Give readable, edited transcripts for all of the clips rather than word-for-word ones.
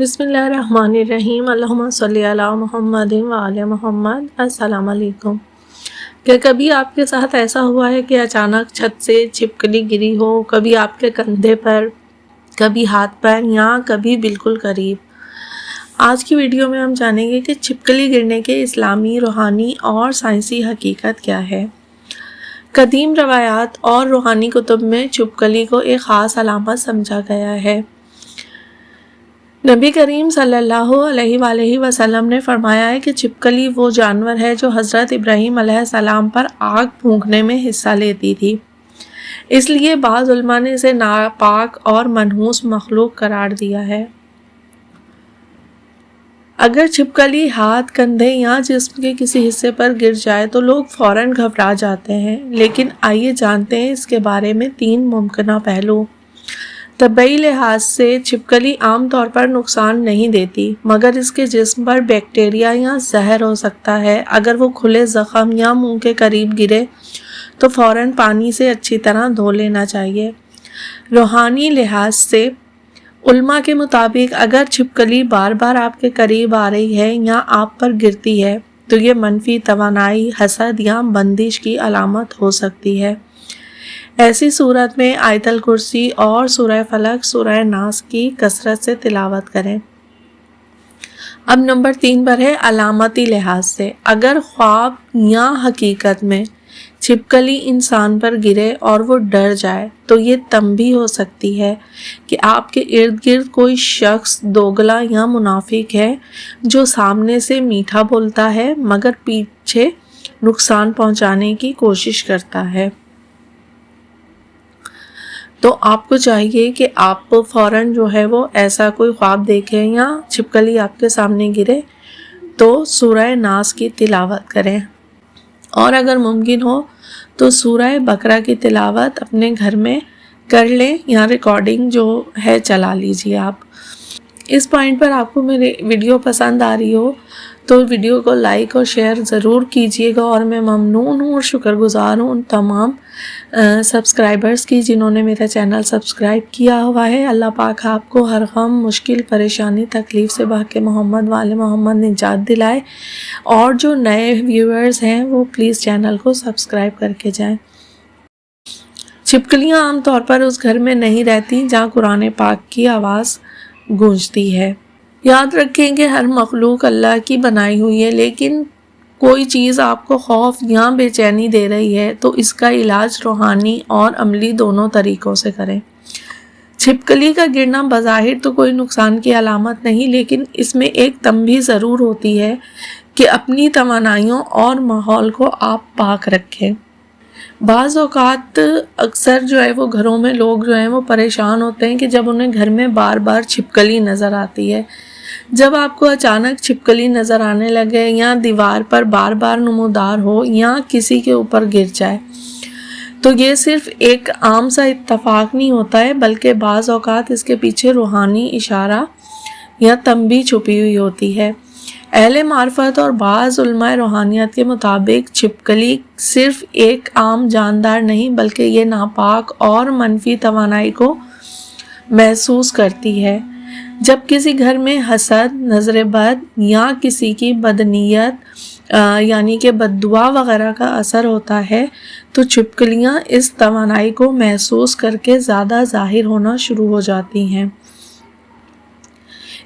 بسم اللہ الرحمن الرحیم، اللہم صلی علی محمد و آل محمد۔ السلام علیکم۔ کہ کبھی آپ کے ساتھ ایسا ہوا ہے کہ اچانک چھت سے چھپکلی گری ہو، کبھی آپ کے کندھے پر، کبھی ہاتھ پر یا کبھی بالکل قریب؟ آج کی ویڈیو میں ہم جانیں گے کہ چھپکلی گرنے کے اسلامی، روحانی اور سائنسی حقیقت کیا ہے۔ قدیم روایات اور روحانی کتب میں چھپکلی کو ایک خاص علامت سمجھا گیا ہے۔ نبی کریم صلی اللہ علیہ وآلہ وسلم نے فرمایا ہے کہ چھپکلی وہ جانور ہے جو حضرت ابراہیم علیہ السلام پر آگ پھونکنے میں حصہ لیتی تھی، اس لیے بعض علماء نے اسے ناپاک اور منحوس مخلوق قرار دیا ہے۔ اگر چھپکلی ہاتھ، کندھے یا جسم کے کسی حصے پر گر جائے تو لوگ فوراً گھبرا جاتے ہیں، لیکن آئیے جانتے ہیں اس کے بارے میں 3 ممکنہ پہلو۔ طبی لحاظ سے چھپکلی عام طور پر نقصان نہیں دیتی، مگر اس کے جسم پر بیکٹیریا یا زہر ہو سکتا ہے۔ اگر وہ کھلے زخم یا منہ کے قریب گرے تو فوراً پانی سے اچھی طرح دھو لینا چاہیے۔ روحانی لحاظ سے علماء کے مطابق اگر چھپکلی بار بار آپ کے قریب آ رہی ہے یا آپ پر گرتی ہے تو یہ منفی توانائی، حسد یا بندش کی علامت ہو سکتی ہے۔ ایسی صورت میں آیت الکرسی اور سورہ فلق، سورہ ناس کی کثرت سے تلاوت کریں۔ اب نمبر 3 پر ہے علامتی لحاظ سے۔ اگر خواب یا حقیقت میں چھپکلی انسان پر گرے اور وہ ڈر جائے تو یہ تنبیہ ہو سکتی ہے کہ آپ کے ارد گرد کوئی شخص دوگلا یا منافق ہے جو سامنے سے میٹھا بولتا ہے مگر پیچھے نقصان پہنچانے کی کوشش کرتا ہے۔ تو آپ کو چاہیے کہ آپ فوراً جو ہے وہ ایسا کوئی خواب دیکھیں یا چھپکلی آپ کے سامنے گرے تو سورہ ناس کی تلاوت کریں، اور اگر ممکن ہو تو سورہ بقرہ کی تلاوت اپنے گھر میں کر لیں یا ریکارڈنگ جو ہے چلا لیجیے آپ۔ اس پوائنٹ پر آپ کو میری ویڈیو پسند آ رہی ہو تو ویڈیو کو لائک اور شیئر ضرور کیجیے گا، اور میں ممنون ہوں اور شکر گزار ہوں ان تمام سبسکرائبرز کی جنہوں نے میرا چینل سبسکرائب کیا ہوا ہے۔ اللہ پاک آپ کو ہر غم، مشکل، پریشانی، تکلیف سے بحق محمد وآل محمد نجات دلائے، اور جو نئے ویورز ہیں وہ پلیز چینل کو سبسکرائب کر کے جائیں۔ چھپکلیاں عام طور پر اس گھر میں نہیں رہتی جہاں قرآن پاک کی آواز گونجتی ہے۔ یاد رکھیں کہ ہر مخلوق اللہ کی بنائی ہوئی ہے، لیکن کوئی چیز آپ کو خوف یا بے چینی دے رہی ہے تو اس کا علاج روحانی اور عملی دونوں طریقوں سے کریں۔ چھپکلی کا گرنا بظاہر تو کوئی نقصان کی علامت نہیں، لیکن اس میں ایک تنبیہ ضرور ہوتی ہے کہ اپنی توانائیوں اور ماحول کو آپ پاک رکھیں۔ بعض اوقات اکثر جو ہے وہ گھروں میں لوگ جو ہیں وہ پریشان ہوتے ہیں کہ جب انہیں گھر میں بار بار چھپکلی نظر آتی ہے۔ جب آپ کو اچانک چھپکلی نظر آنے لگے یا دیوار پر بار بار نمودار ہو یا کسی کے اوپر گر جائے تو یہ صرف ایک عام سا اتفاق نہیں ہوتا ہے، بلکہ بعض اوقات اس کے پیچھے روحانی اشارہ یا تنبیہ چھپی ہوئی ہوتی ہے۔ اہل معرفت اور بعض علماء روحانیت کے مطابق چھپکلی صرف ایک عام جاندار نہیں بلکہ یہ ناپاک اور منفی توانائی کو محسوس کرتی ہے۔ جب کسی گھر میں حسد، نظر بد یا کسی کی بدنیت یعنی کہ بد دعا وغیرہ کا اثر ہوتا ہے تو چھپکلیاں اس توانائی کو محسوس کر کے زیادہ ظاہر ہونا شروع ہو جاتی ہیں۔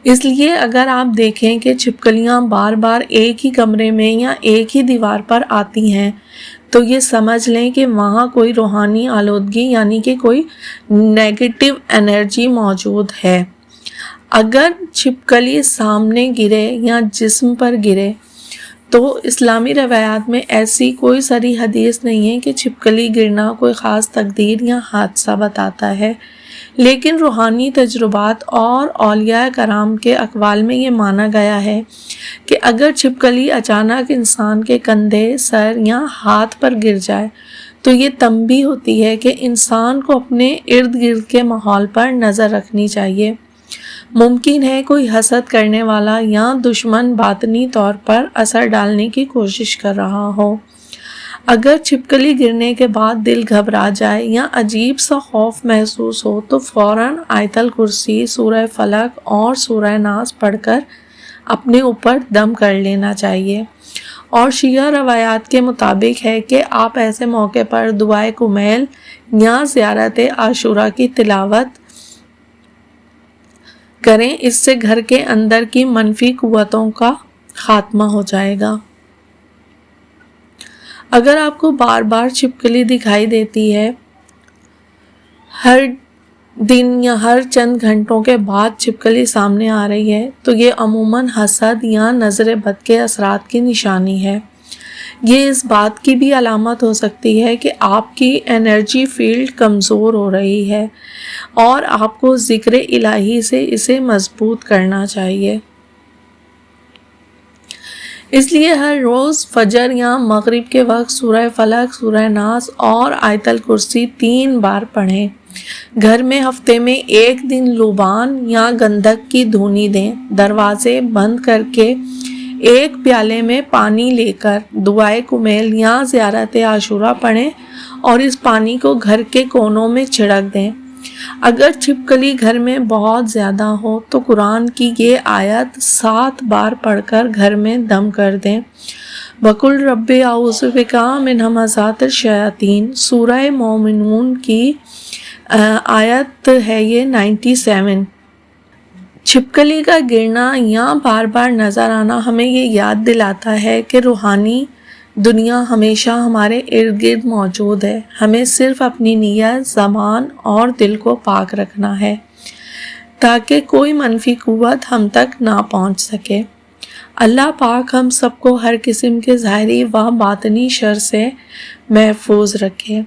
اس لیے اگر آپ دیکھیں کہ چھپکلیاں بار بار ایک ہی کمرے میں یا ایک ہی دیوار پر آتی ہیں تو یہ سمجھ لیں کہ وہاں کوئی روحانی آلودگی یعنی کہ کوئی نیگیٹو انرجی موجود ہے۔ اگر چھپکلی سامنے گرے یا جسم پر گرے تو اسلامی روایات میں ایسی کوئی صریح حدیث نہیں ہے کہ چھپکلی گرنا کوئی خاص تقدیر یا حادثہ بتاتا ہے، لیکن روحانی تجربات اور اولیاء کرام کے اقوال میں یہ مانا گیا ہے کہ اگر چھپکلی اچانک انسان کے کندھے، سر یا ہاتھ پر گر جائے تو یہ تنبیہ ہوتی ہے کہ انسان کو اپنے ارد گرد کے ماحول پر نظر رکھنی چاہیے۔ ممکن ہے کوئی حسد کرنے والا یا دشمن باطنی طور پر اثر ڈالنے کی کوشش کر رہا ہو۔ اگر چھپکلی گرنے کے بعد دل گھبرا جائے یا عجیب سا خوف محسوس ہو تو فوراً آیت الکرسی، سورہ فلق اور سورہ ناس پڑھ کر اپنے اوپر دم کر لینا چاہیے۔ اور شیعہ روایات کے مطابق ہے کہ آپ ایسے موقع پر دعائے کمیل یا زیارت عاشورہ کی تلاوت کریں، اس سے گھر کے اندر کی منفی قوتوں کا خاتمہ ہو جائے گا۔ اگر آپ کو بار بار چھپکلی دکھائی دیتی ہے، ہر دن یا ہر چند گھنٹوں کے بعد چھپکلی سامنے آ رہی ہے، تو یہ عموماً حسد یا نظر بد کے اثرات کی نشانی ہے۔ یہ اس بات کی بھی علامت ہو سکتی ہے کہ آپ کی انرجی فیلڈ کمزور ہو رہی ہے اور آپ کو ذکر الہی سے اسے مضبوط کرنا چاہیے۔ اس لیے ہر روز فجر یا مغرب کے وقت سورہ فلق، سورہ ناس اور آیت الکرسی 3 بار پڑھیں۔ گھر میں ہفتے میں 1 دن لوبان یا گندھک کی دھونی دیں۔ دروازے بند کر کے 1 پیالے میں پانی لے کر دعائے کمیل یا زیارت عاشورہ پڑھیں اور اس پانی کو گھر کے کونوں میں چھڑک دیں۔ اگر چھپکلی گھر میں بہت زیادہ ہو تو قرآن کی یہ آیت 7 بار پڑھ کر گھر میں دم کر دیں۔ وَقُلْ رَبِّ أَعُوذُ بِكَ مِنْ ہَمَزَاتِ الشَّيَاطِينِ، سورہ مومنون کی آیت ہے یہ 97۔ چھپکلی کا گرنا یا بار بار نظر آنا ہمیں یہ یاد دلاتا ہے کہ روحانی دنیا ہمیشہ ہمارے ارد گرد موجود ہے۔ ہمیں صرف اپنی نیت، زبان اور دل کو پاک رکھنا ہے تاکہ کوئی منفی قوت ہم تک نہ پہنچ سکے۔ اللہ پاک ہم سب کو ہر قسم کے ظاہری و باطنی شر سے محفوظ رکھے۔